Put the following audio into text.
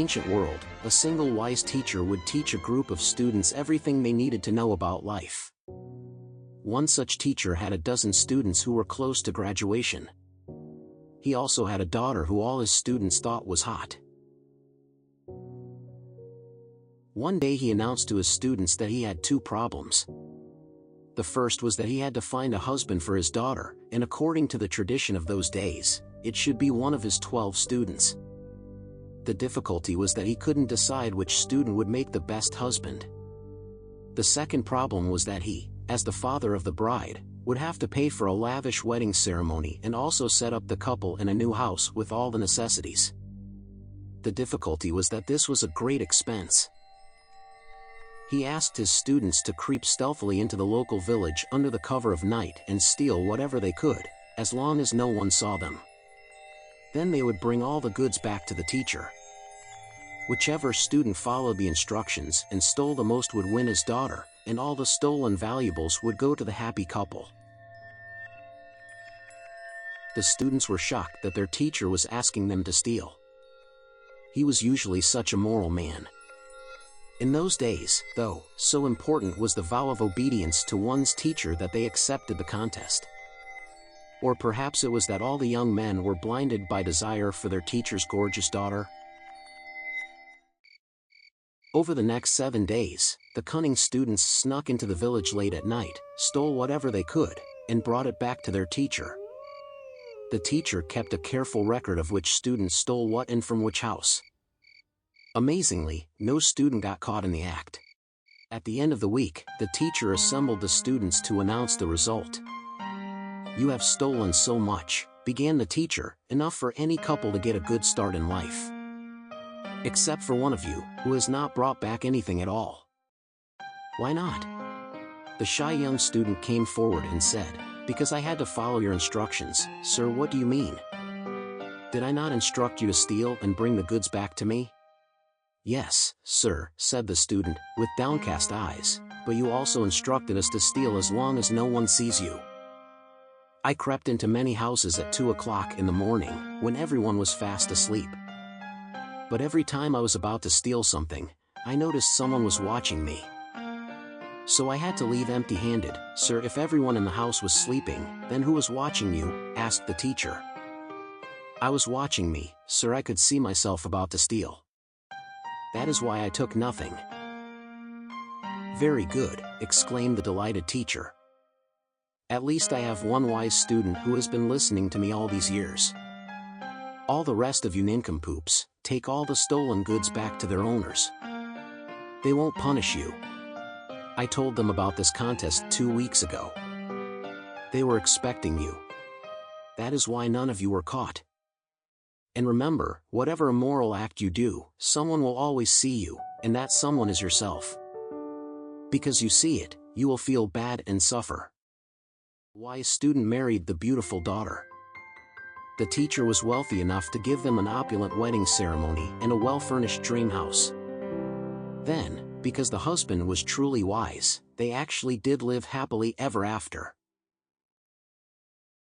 ancient world, a single wise teacher would teach a group of students everything they needed to know about life. One such teacher had a dozen students who were close to graduation. He also had a daughter who all his students thought was hot. One day he announced to his students that he had two problems. The first was that he had to find a husband for his daughter, and according to the tradition of those days, it should be one of his 12 students. The difficulty was that he couldn't decide which student would make the best husband. The second problem was that he, as the father of the bride, would have to pay for a lavish wedding ceremony and also set up the couple in a new house with all the necessities. The difficulty was that this was a great expense. He asked his students to creep stealthily into the local village under the cover of night and steal whatever they could, as long as no one saw them. Then they would bring all the goods back to the teacher. Whichever student followed the instructions and stole the most would win his daughter, and all the stolen valuables would go to the happy couple. The students were shocked that their teacher was asking them to steal. He was usually such a moral man. In those days, though, so important was the vow of obedience to one's teacher that they accepted the contest. Or perhaps it was that all the young men were blinded by desire for their teacher's gorgeous daughter. Over the next 7 days, the cunning students snuck into the village late at night, stole whatever they could, and brought it back to their teacher. The teacher kept a careful record of which students stole what and from which house. Amazingly, no student got caught in the act. At the end of the week, the teacher assembled the students to announce the result. "You have stolen so much," began the teacher, "enough for any couple to get a good start in life. Except for one of you, who has not brought back anything at all." "Why not?" The shy young student came forward and said, "Because I had to follow your instructions." "Sir, what do you mean? Did I not instruct you to steal and bring the goods back to me?" "Yes, sir," said the student, with downcast eyes, "but you also instructed us to steal as long as no one sees you. I crept into many houses at 2 o'clock in the morning, when everyone was fast asleep. But every time I was about to steal something, I noticed someone was watching me. So I had to leave empty-handed." "Sir, if everyone in the house was sleeping, then who was watching you?" asked the teacher. "I was watching me, sir. I could see myself about to steal. That is why I took nothing." "Very good," exclaimed the delighted teacher. "At least I have one wise student who has been listening to me all these years. All the rest of you nincompoops, take all the stolen goods back to their owners. They won't punish you. I told them about this contest 2 weeks ago. They were expecting you. That is why none of you were caught. And remember, whatever immoral act you do, someone will always see you, and that someone is yourself. Because you see it, you will feel bad and suffer." The wise student married the beautiful daughter. The teacher was wealthy enough to give them an opulent wedding ceremony and a well-furnished dream house. Then, because the husband was truly wise, they actually did live happily ever after.